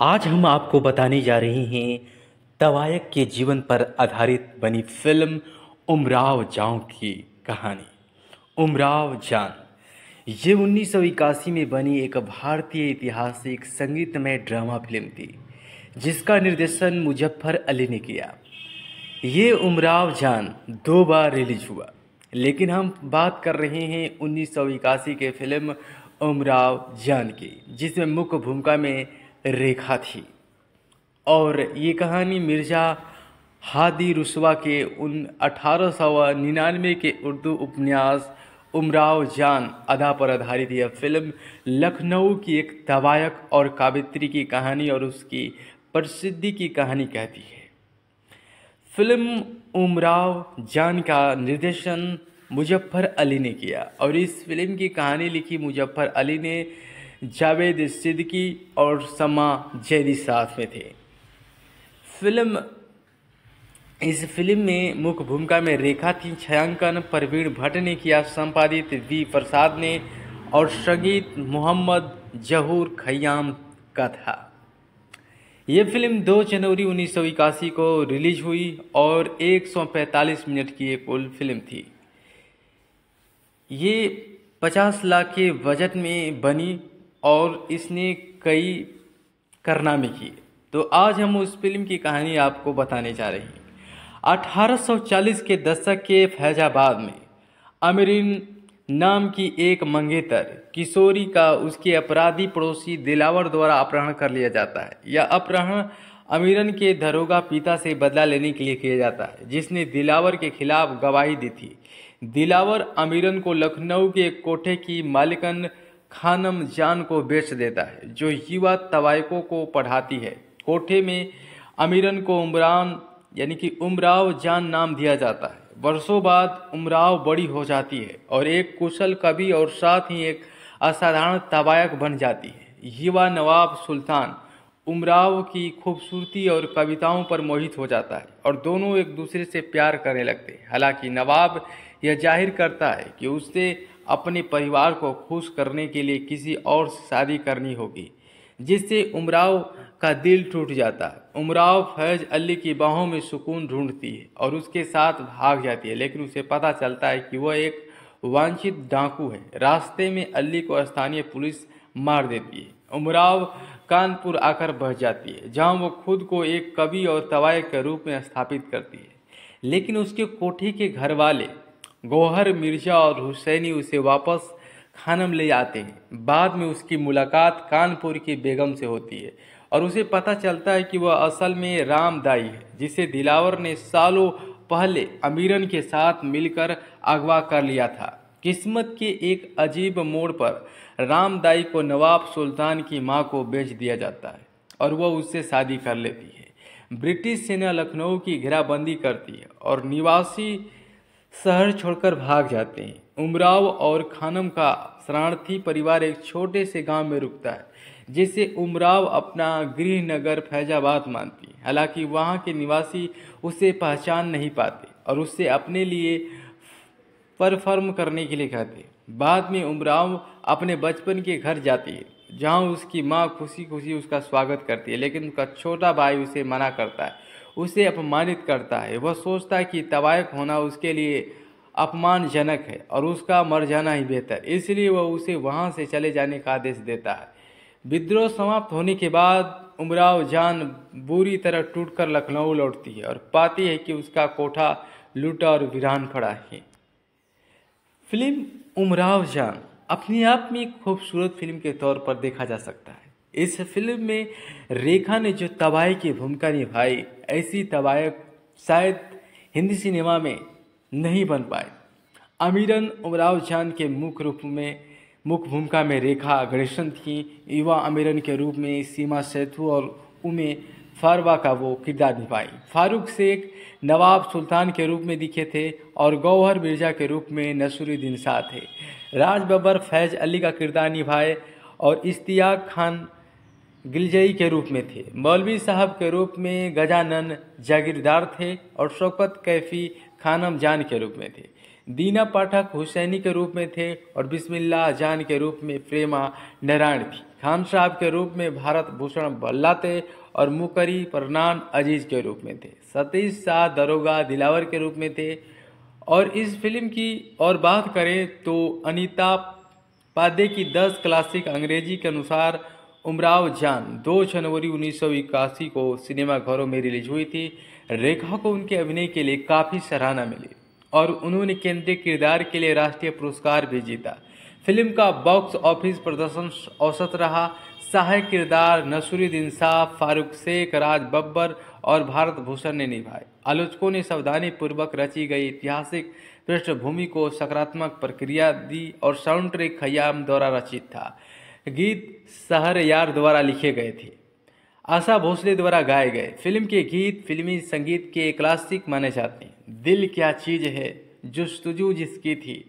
आज हम आपको बताने जा रहे हैं तवायक के जीवन पर आधारित बनी फिल्म उमराव जान की कहानी। उमराव जान ये 1981 में बनी एक भारतीय ऐतिहासिक संगीतमय ड्रामा फिल्म थी जिसका निर्देशन मुजफ्फर अली ने किया। ये उमराव जान 2 बार रिलीज हुआ, लेकिन हम बात कर रहे हैं 1981 के फिल्म उमराव जान की, जिसमें मुख्य भूमिका में रेखा थी। और ये कहानी मिर्ज़ा हादी रुस्वा के 1899 के उर्दू उपन्यास उमराव जान अदा पर आधारित यह फिल्म लखनऊ की एक तवायक और काबित्री की कहानी और उसकी प्रसिद्धि की कहानी कहती है। फिल्म उमराव जान का निर्देशन मुजफ्फर अली ने किया और इस फिल्म की कहानी लिखी मुजफ्फर अली ने। जावेद सिद्दीकी और समा जैदी साथ में थे। इस फिल्म में मुख्य भूमिका में रेखा थी। छायांकन प्रवीण भट्ट ने किया, संपादित वी प्रसाद ने और संगीत मोहम्मद जहूर खयाम का था। यह फिल्म 2 जनवरी 1981 को रिलीज हुई और 145 मिनट की एक कुल फिल्म थी। ये 50 लाख के बजट में बनी और इसने कई कारनामे किए। तो आज हम उस फिल्म की कहानी आपको बताने जा रहे हैं। 1840 के दशक के फैजाबाद में अमीरीन नाम की एक मंगेतर किशोरी का उसके अपराधी पड़ोसी दिलावर द्वारा अपहरण कर लिया जाता है। यह अपहरण अमीरन के दरोगा पिता से बदला लेने के लिए किया जाता है, जिसने दिलावर के खिलाफ गवाही दी थी। दिलावर अमीरन को लखनऊ के एक कोठे की मालिकन खानम जान को बेच देता है, जो युवा तवायकों को पढ़ाती है। कोठे में अमीरन को उमराव जान नाम दिया जाता है। वर्षों बाद उमराव बड़ी हो जाती है और एक कुशल कवि और साथ ही एक असाधारण तवायक बन जाती है। युवा नवाब सुल्तान उमराव की खूबसूरती और कविताओं पर मोहित हो जाता है और दोनों एक दूसरे से प्यार करने लगते हैं। हालांकि नवाब यह जाहिर करता है कि उसे अपने परिवार को खुश करने के लिए किसी और से शादी करनी होगी, जिससे उमराव का दिल टूट जाता है। उमराव फैज अली की बाहों में सुकून ढूंढती है और उसके साथ भाग जाती है, लेकिन उसे पता चलता है कि वह एक वांछित डाकू है। रास्ते में अली को स्थानीय पुलिस मार देती है। उमराव कानपुर आकर बस जाती है, जहां वो खुद को एक कवि और तवायक के रूप में स्थापित करती है। लेकिन उसके कोठी के घर वाले गौहर मिर्जा और हुसैनी उसे वापस खानम ले आते हैं। बाद में उसकी मुलाकात कानपुर की बेगम से होती है और उसे पता चलता है कि वह असल में रामदाई है, जिसे दिलावर ने सालों पहले अमीरन के साथ मिलकर अगवा कर लिया था। किस्मत के एक अजीब मोड़ पर रामदाई को नवाब सुल्तान की मां को बेच दिया जाता है और वह उससे शादी कर लेती है। ब्रिटिश सेना लखनऊ की घेराबंदी करती है और निवासी शहर छोड़कर भाग जाते हैं। उमराव और खानम का शरणार्थी परिवार एक छोटे से गांव में रुकता है, जिसे उमराव अपना गृह नगर फैजाबाद मानती है। हालांकि वहां के निवासी उसे पहचान नहीं पाते और उससे अपने लिए परफॉर्म करने के लिए कहते। बाद में उमराव अपने बचपन के घर जाती है, जहां उसकी मां खुशी खुशी उसका स्वागत करती है, लेकिन उसका छोटा भाई उसे मना करता है, उसे अपमानित करता है। वह सोचता है कि तवायक होना उसके लिए अपमानजनक है और उसका मर जाना ही बेहतर, इसलिए वह उसे वहां से चले जाने का आदेश देता है। विद्रोह समाप्त होने के बाद उमराव जान बुरी तरह टूटकर लखनऊ लौटती है और पाती है कि उसका कोठा लूटा और वीरान पड़ा है। फिल्म उमराव जान अपने आप में एक खूबसूरत फिल्म के तौर पर देखा जा सकता है। इस फिल्म में रेखा ने जो तवायक की भूमिका निभाई, ऐसी तवायक शायद हिंदी सिनेमा में नहीं बन पाए। अमीरन उमराव जान के मुख्य भूमिका में रेखा गणेशन थी। युवा अमीरन के रूप में सीमा सेठू और उमे फारवा का वो किरदार निभाई। फारूक शेख नवाब सुल्तान के रूप में दिखे थे और गौहर मिर्जा के रूप में नसरुद्दीन शाह थे। राज बब्बर फैज अली का किरदार निभाए और इश्तियाक खान गिलजई के रूप में थे। मौलवी साहब के रूप में गजानन जागीरदार थे और शौकत कैफी खानम जान के रूप में थे। दीना पाठक हुसैनी के रूप में थे और बिस्मिल्लाह जान के रूप में प्रेमा नारायण थी। खान साहब के रूप में भारत भूषण भल्ला थे और मुकरी परनान अजीज के रूप में थे। सतीश शाह दरोगा दिलावर के रूप में थे। और इस फिल्म की और बात करें तो अनीता पादे की 10 क्लासिक अंग्रेजी के अनुसार उमराव जान 2 जनवरी 1981 को सिनेमाघरों में रिलीज हुई थी। रेखा को उनके अभिनय के लिए काफ़ी सराहना मिली और उन्होंने केंद्रीय किरदार के लिए राष्ट्रीय पुरस्कार भी जीता। फिल्म का बॉक्स ऑफिस प्रदर्शन औसत रहा। सहायक किरदार नसरुद्दीन शाह, फारूक शेख, राज बब्बर और भारत भूषण ने निभाए। आलोचकों ने सावधानी पूर्वक रची गई ऐतिहासिक पृष्ठभूमि को सकारात्मक प्रक्रिया दी और साउंड ट्रैक खयाम द्वारा रचित था। गीत शहरयार द्वारा लिखे गए थे, आशा भोसले द्वारा गाए गए। फिल्म के गीत फिल्मी संगीत के क्लासिक माने जाते हैं। दिल क्या चीज़ है, जुस्तजू जिसकी थी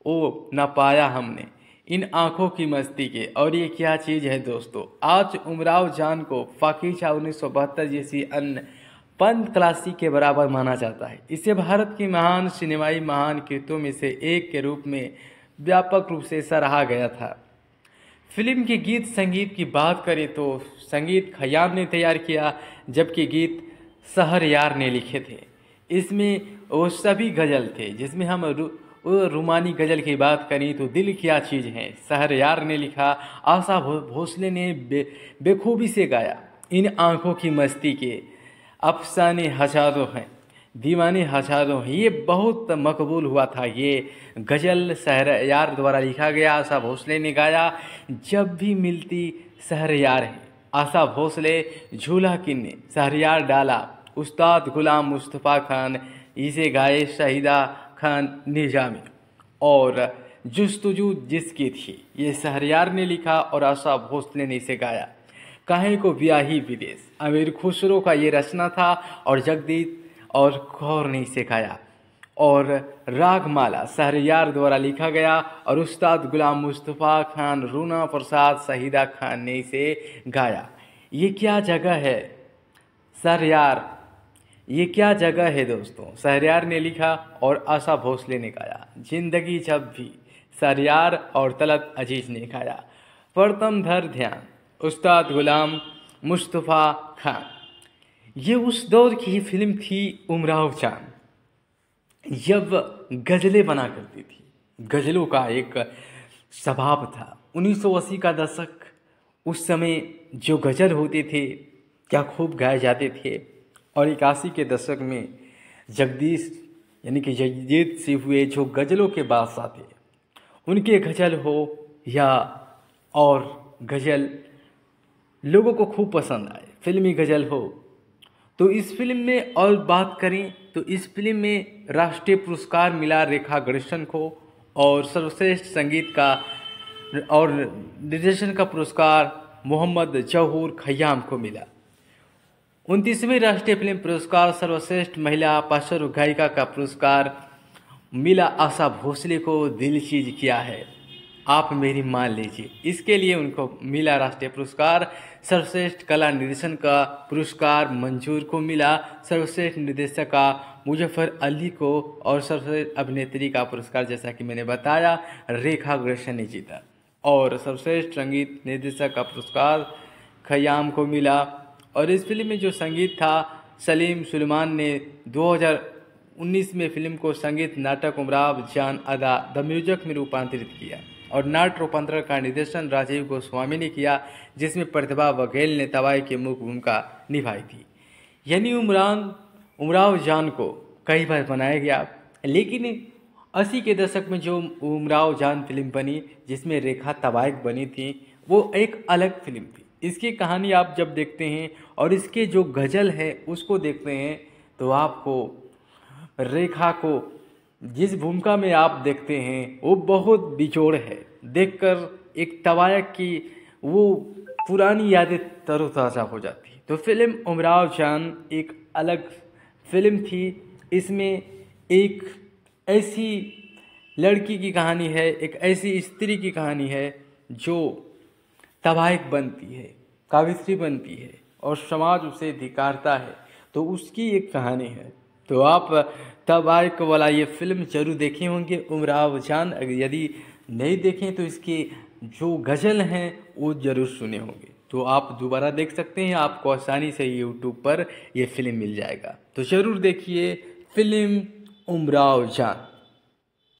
वो न पाया हमने, इन आँखों की मस्ती के, और ये क्या चीज़ है दोस्तों। आज उमराव जान को फाकीचा 1972 जैसी अन्य पंत क्लासिक के बराबर माना जाता है। इसे भारत की महान सिनेमाई महान कृतियों में से एक के रूप में व्यापक रूप से सराहा गया था। फिल्म के गीत संगीत की बात करें तो संगीत खयाम ने तैयार किया, जबकि गीत शहरयार ने लिखे थे। इसमें वो सभी गज़ल थे, जिसमें हम रूमानी गज़ल की बात करें तो दिल क्या चीज़ है शहरयार ने लिखा, आशा भोसले ने बेखूबी से गाया। इन आँखों की मस्ती के अफसाने हजारों हैं, दीवाने हजारों हैं। ये बहुत मकबूल हुआ था। ये गज़ल शहरयार द्वारा लिखा गया, आशा भोसले ने गाया। जब भी मिलती शहरयार है, आशा भोसले झूला किन्ने शहरयार डाला, उस्ताद गुलाम मुस्तफ़ा खान इसे गाए शहीदा खान निजामी, और जुस्तजू जिसकी थी ये शहरयार ने लिखा और आशा भोसले ने इसे गाया। काहे को ब्याही विदेश अमीर खुसरो का ये रचना था और जगदीश और कौर ने इसे गाया। और रागमाला शहरयार द्वारा लिखा गया और उस्ताद गुलाम मुस्तफ़ा खान, रूना प्रसाद, शहीदा खान ने इसे गाया। ये क्या जगह है शहरयार, ये क्या जगह है दोस्तों, शहरयार ने लिखा और आशा भोसले ने गाया। जिंदगी जब भी शहरयार और तलत अजीज ने गाया। प्रथम धर ध्यान उस्ताद गुलाम मुस्तफ़ा खान। ये उस दौर की फिल्म थी उमराव जान, जब गज़लें बना करती थी। गज़लों का एक स्वभाव था। 1980 का दशक, उस समय जो गज़ल होते थे क्या खूब गाए जाते थे। और 81 के दशक में जगदीश यानी कि जगजीत सिंह हुए जो गज़लों के बादशाह थे। उनके गज़ल हो या और गज़ल लोगों को खूब पसंद आए, फिल्मी गज़ल हो। तो इस फिल्म में और बात करें तो इस फिल्म में राष्ट्रीय पुरस्कार मिला रेखा गणेशन को, और सर्वश्रेष्ठ संगीत का और निर्देशन का पुरस्कार मोहम्मद जहूर खयाम को मिला। 29वें राष्ट्रीय फिल्म पुरस्कार सर्वश्रेष्ठ महिला पार्श्व गायिका का पुरस्कार मिला आशा भोसले को। दिल चीज क्या है आप मेरी मान लीजिए, इसके लिए उनको मिला राष्ट्रीय पुरस्कार। सर्वश्रेष्ठ कला निर्देशन का पुरस्कार मंजूर को मिला। सर्वश्रेष्ठ निर्देशक का मुजफ्फर अली को, और सर्वश्रेष्ठ अभिनेत्री का पुरस्कार जैसा कि मैंने बताया रेखा गणेशन ने जीता। और सर्वश्रेष्ठ संगीत निर्देशक का पुरस्कार खयाम को मिला। और इस फिल्म में जो संगीत था सलीम सुलेमान ने 2019 में फिल्म को संगीत नाटक उमराव जान अदा द म्यूजिक में रूपांतरित किया। और नाट्य रूपांतरण का निर्देशन राजीव गोस्वामी ने किया, जिसमें प्रतिभा बघेल ने तवाई की मुख्य भूमिका निभाई थी। यानी उमराव जान को कई बार बनाया गया, लेकिन 80 के दशक में जो उमराव जान फिल्म बनी जिसमें रेखा तवायक बनी थी, वो एक अलग फिल्म थी। इसकी कहानी आप जब देखते हैं और इसके जो गज़ल है उसको देखते हैं तो आपको रेखा को जिस भूमिका में आप देखते हैं वो बहुत बिजोड़ है। देखकर एक तवायक की वो पुरानी यादें तरोताज़ा हो जाती। तो फिल्म उमराव जान एक अलग फिल्म थी। इसमें एक ऐसी लड़की की कहानी है, एक ऐसी स्त्री की कहानी है जो तवायक बनती है, कावित्री बनती है और समाज उसे धिक्कारता है, तो उसकी एक कहानी है। तो आप तवायक वाला ये फिल्म जरूर देखे होंगे उमराव जान। यदि नहीं देखें तो इसकी जो गज़ल हैं वो ज़रूर सुने होंगे। तो आप दोबारा देख सकते हैं, आपको आसानी से यूट्यूब पर ये फिल्म मिल जाएगा। तो ज़रूर देखिए फिल्म उमराव जान।